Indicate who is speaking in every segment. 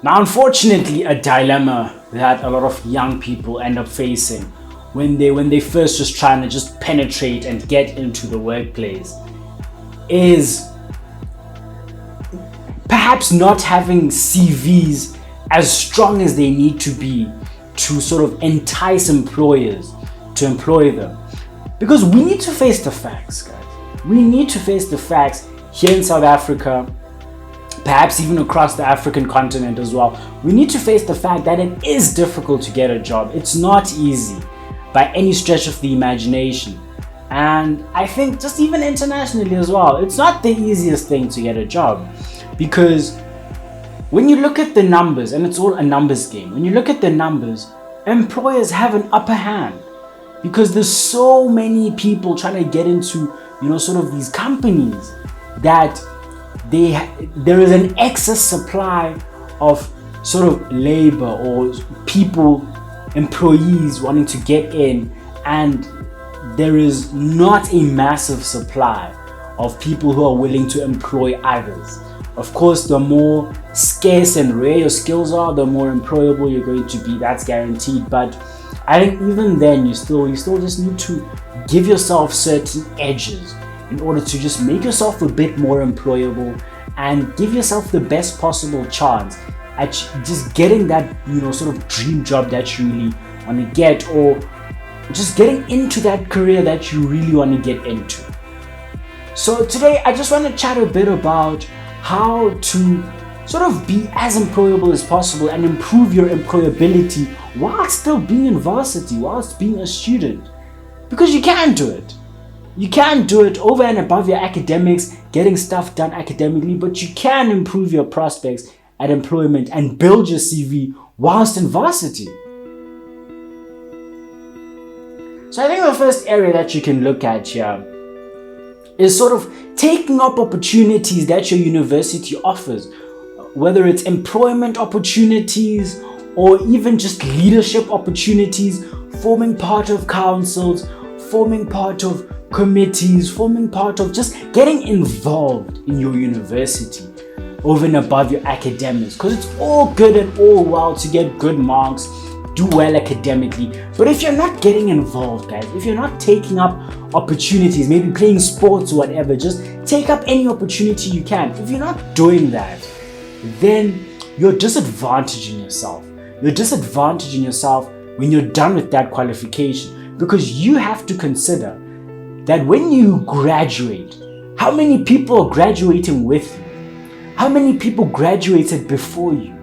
Speaker 1: Now, unfortunately, a dilemma that a lot of young people end up facing when they first just trying to just penetrate and get into the workplace is perhaps not having CVs as strong as they need to be to sort of entice employers to employ them. Because we need to face the facts, guys. We need to face the facts here in South Africa, perhaps even across the African continent as well. We need to face the fact that it is difficult to get a job. It's not easy by any stretch of the imagination. And I think just even internationally as well, it's not the easiest thing to get a job, because when you look at the numbers, and it's all a numbers game, when you look at the numbers, employers have an upper hand because there's so many people trying to get into, sort of these companies that there is an excess supply of sort of labor or people, employees wanting to get in, and there is not a massive supply of people who are willing to employ others. Of course, the more scarce and rare your skills are, the more employable you're going to be. That's guaranteed. But I think even then, you still just need to give yourself certain edges in order to just make yourself a bit more employable and give yourself the best possible chance at just getting that, sort of dream job that you really want to get, or just getting into that career that you really want to get into. So today, I just want to chat a bit about how to sort of be as employable as possible and improve your employability while still being in varsity, whilst being a student. Because you can do it. You can do it over and above your academics, getting stuff done academically, but you can improve your prospects at employment and build your CV whilst in varsity. So I think the first area that you can look at here is sort of taking up opportunities that your university offers, whether it's employment opportunities or even just leadership opportunities, forming part of councils, forming part of committees, forming part of just getting involved in your university over and above your academics. Because it's all good and all well to get good marks, do well academically, but if you're not getting involved, guys, if you're not taking up opportunities, maybe playing sports or whatever, just take up any opportunity you can. If you're not doing that, then you're disadvantaging yourself. You're disadvantaging yourself when you're done with that qualification, because you have to consider that when you graduate, how many people are graduating with you? How many people graduated before you?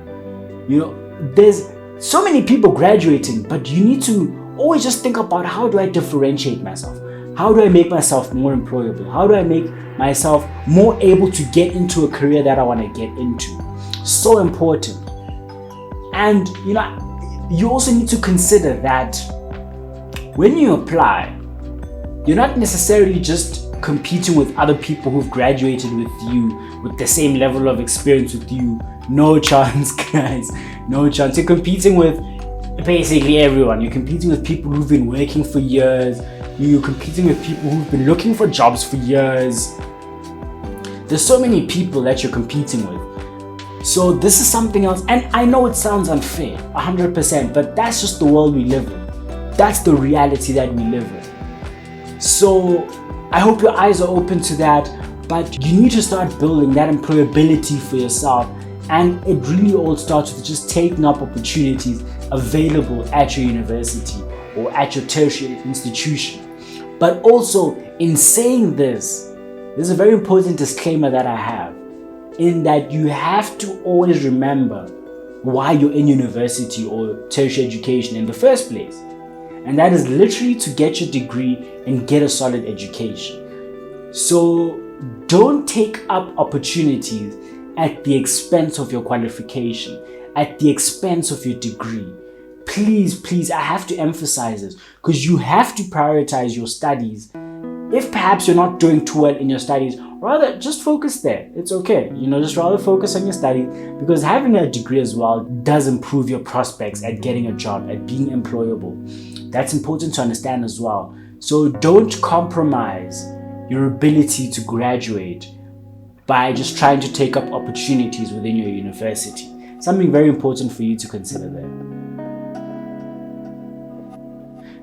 Speaker 1: There's so many people graduating, but you need to always just think about, how do I differentiate myself? How do I make myself more employable? How do I make myself more able to get into a career that I want to get into? So important. And you also need to consider that when you apply, you're not necessarily just competing with other people who've graduated with you with the same level of experience with you. No chance, guys. No chance. You're competing with basically everyone. You're competing with people who've been working for years. You're competing with people who've been looking for jobs for years. There's so many people that you're competing with. So this is something else. And I know it sounds unfair, 100%, but that's just the world we live in. That's the reality that we live in. So I hope your eyes are open to that, but you need to start building that employability for yourself. And it really all starts with just taking up opportunities available at your university or at your tertiary institution. But also, in saying this, there's a very important disclaimer that I have, in that you have to always remember why you're in university or tertiary education in the first place. And that is literally to get your degree and get a solid education. So don't take up opportunities at the expense of your qualification, at the expense of your degree. Please, I have to emphasize this, because you have to prioritize your studies. If perhaps you're not doing too well in your studies, rather just focus there. It's okay. Just rather focus on your studies, because having a degree as well does improve your prospects at getting a job, at being employable. That's important to understand as well. So don't compromise your ability to graduate by just trying to take up opportunities within your university. something very important for you to consider there.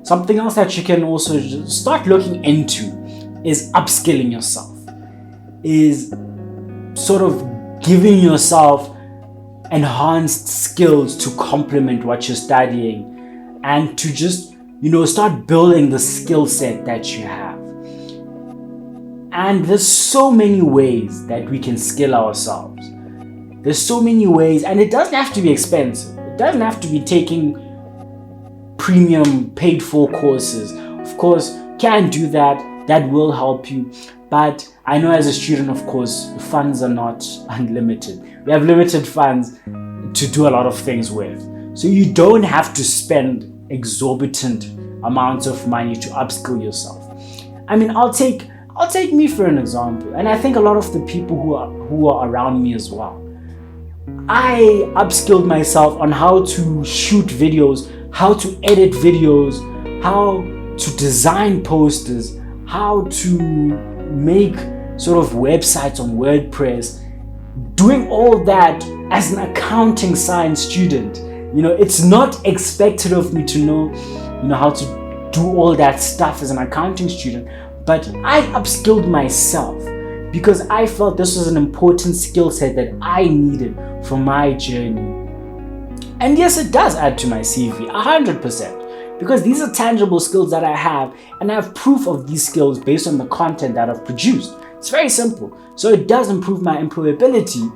Speaker 1: Something else that you can also just start looking into is upskilling yourself, is sort of giving yourself enhanced skills to complement what you're studying, and to just, start building the skill set that you have. And there's so many ways that we can skill ourselves. There's so many ways, and it doesn't have to be expensive. It doesn't have to be taking premium paid for courses. Of course, can do that. That will help you. But I know as a student, of course, funds are not unlimited. We have limited funds to do a lot of things with. So you don't have to spend exorbitant amounts of money to upskill yourself. I mean, I'll take me for an example, and I think a lot of the people who are around me as well. I upskilled myself on how to shoot videos, how to edit videos, how to design posters, how to make sort of websites on WordPress, doing all that as an accounting science student. It's not expected of me to know, how to do all that stuff as an accounting student, but I upskilled myself because I felt this was an important skill set that I needed for my journey. And yes, it does add to my CV, 100%, because these are tangible skills that I have, and I have proof of these skills based on the content that I've produced. It's very simple. So it does improve my employability,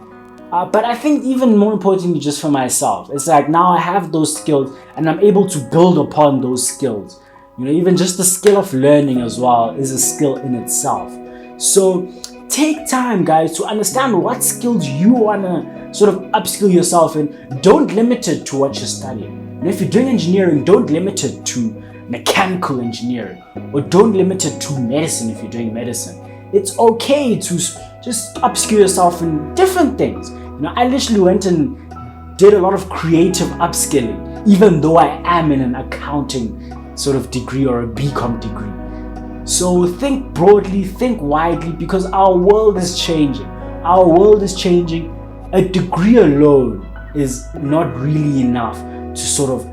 Speaker 1: but I think even more importantly, just for myself, it's like now I have those skills and I'm able to build upon those skills. Even just the skill of learning as well is a skill in itself. So take time, guys, to understand what skills you want to sort of upskill yourself in. Don't limit it to what you're studying. And if you're doing engineering, don't limit it to mechanical engineering, or don't limit it to medicine if you're doing medicine. It's okay to just upskill yourself in different things. I literally went and did a lot of creative upskilling, even though I am in an accounting sort of degree or a BCom degree. So think broadly, think widely, because our world is changing. Our world is changing. A degree alone is not really enough to sort of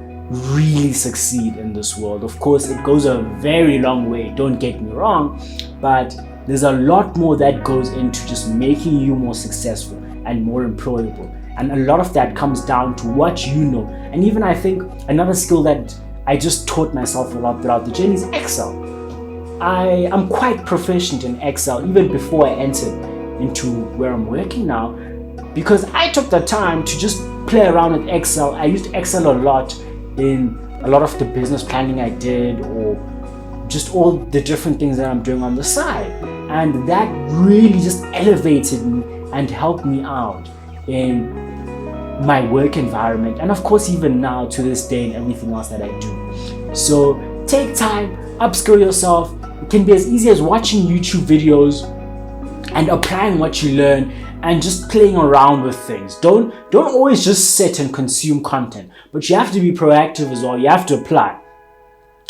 Speaker 1: really succeed in this world. Of course, it goes a very long way, don't get me wrong, but there's a lot more that goes into just making you more successful and more employable. And a lot of that comes down to what you know. And even I think another skill that I just taught myself a lot throughout the journey is Excel. I am quite proficient in Excel even before I entered into where I'm working now, because I took the time to just play around with Excel. I used Excel a lot in a lot of the business planning I did, or just all the different things that I'm doing on the side. And that really just elevated me and helped me out in my work environment, and of course even now to this day and everything else that I do. So take time, upskill yourself. It can be as easy as watching YouTube videos and applying what you learn and just playing around with things. Don't always just sit and consume content, but you have to be proactive as well. You have to apply.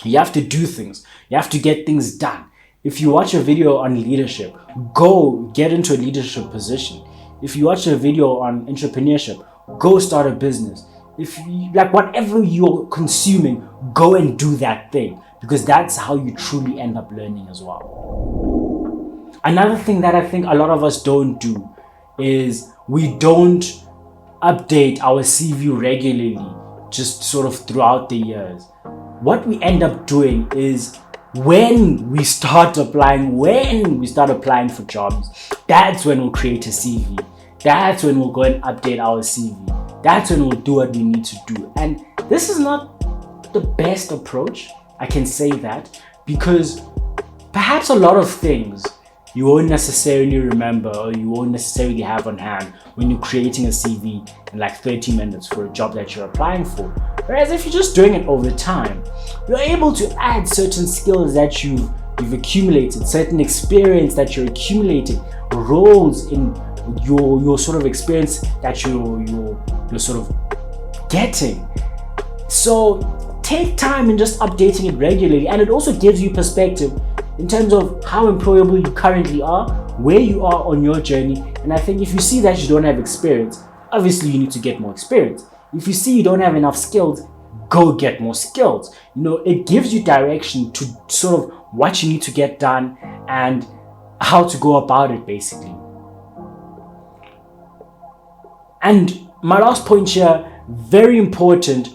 Speaker 1: You have to do things. You have to get things done. If you watch a video on leadership, go get into a leadership position. If you watch a video on entrepreneurship, go start a business. If you, like whatever you're consuming, go and do that thing, because that's how you truly end up learning as well. Another thing that I think a lot of us don't do is we don't update our CV regularly, just sort of throughout the years. What we end up doing is when we start applying for jobs, that's when we'll create a CV. That's when we'll go and update our CV. That's when we'll do what we need to do. And this is not the best approach, I can say that, because perhaps a lot of things you won't necessarily remember or you won't necessarily have on hand when you're creating a CV in like 30 minutes for a job that you're applying for. Whereas if you're just doing it over time, you're able to add certain skills that you've accumulated, certain experience that you're accumulating, roles in your sort of experience that you're sort of getting. So take time in just updating it regularly, and it also gives you perspective in terms of how employable you currently are, where you are on your journey. And I think if you see that you don't have experience, obviously you need to get more experience. If you see you don't have enough skills, go get more skills. It gives you direction to sort of what you need to get done and how to go about it, basically. And my last point here, very important,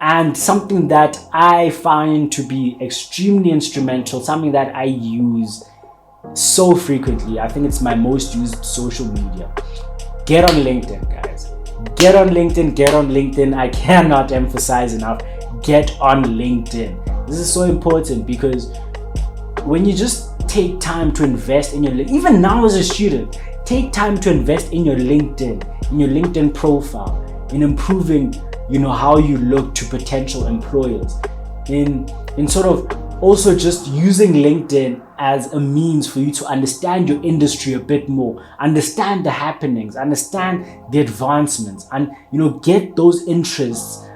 Speaker 1: and something that I find to be extremely instrumental, something that I use so frequently. I think it's my most used social media. Get on LinkedIn, guys. Get on LinkedIn. I cannot emphasize enough. Get on LinkedIn. This is so important because when you just take time to invest in even now as a student, take time to invest in your LinkedIn profile, in improving, how you look to potential employers, in sort of also just using LinkedIn as a means for you to understand your industry a bit more, understand the happenings, understand the advancements, and get those interests,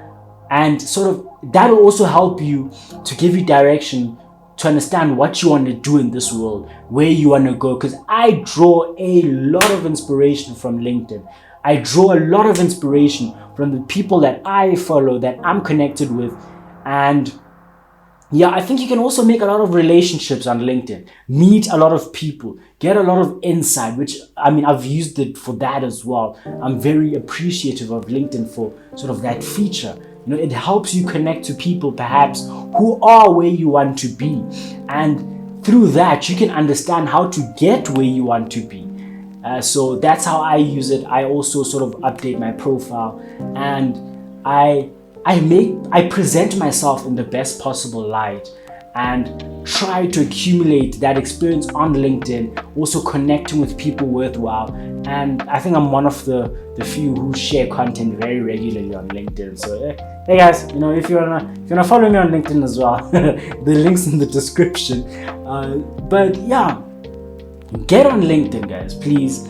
Speaker 1: and sort of that will also help you to give you direction to understand what you want to do in this world, where you want to go. Because I draw a lot of inspiration from LinkedIn. I draw a lot of inspiration from the people that I follow, that I'm connected with. And yeah, I think you can also make a lot of relationships on LinkedIn, meet a lot of people, get a lot of insight, which I've used it for that as well. I'm very appreciative of LinkedIn for sort of that feature. It helps you connect to people perhaps who are where you want to be. And through that, you can understand how to get where you want to be. So that's how I use it. I also sort of update my profile, and I present myself in the best possible light and try to accumulate that experience on LinkedIn, also connecting with people worthwhile. And I think I'm one of the few who share content very regularly on LinkedIn. So hey guys, if you wanna follow me on LinkedIn as well, the link's in the description. But yeah, get on LinkedIn, guys. Please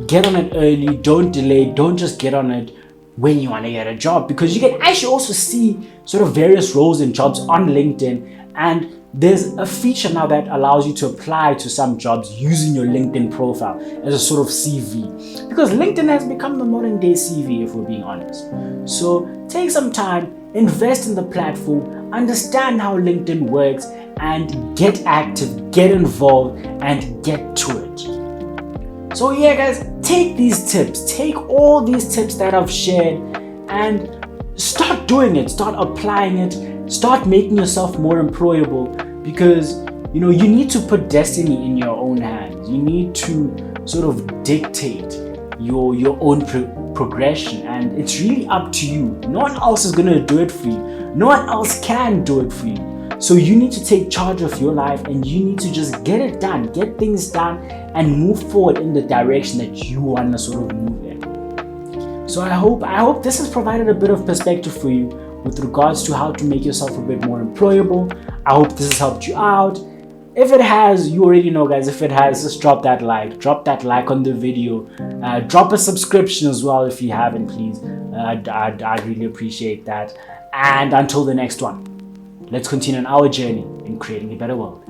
Speaker 1: get on it early. Don't delay. Don't just get on it when you want to get a job, because you can actually also see sort of various roles and jobs on LinkedIn. And there's a feature now that allows you to apply to some jobs using your LinkedIn profile as a sort of CV, because LinkedIn has become the modern day CV, if we're being honest. So take some time, invest in the platform, understand how LinkedIn works, and get active, get involved, and get to it. So yeah, guys, take these tips, take all these tips that I've shared, and start doing it, start applying it, start making yourself more employable, because you need to put destiny in your own hands. You need to sort of dictate your own progression, and it's really up to you. No one else is going to do it for you. No one else can do it for you. So you need to take charge of your life, and you need to just get it done, get things done, and move forward in the direction that you want to sort of move in. So I hope this has provided a bit of perspective for you with regards to how to make yourself a bit more employable. I hope this has helped you out. If it has, you already know, guys, if it has, just drop that like on the video. Drop a subscription as well if you haven't, please. I'd really appreciate that. And until the next one, let's continue on our journey in creating a better world.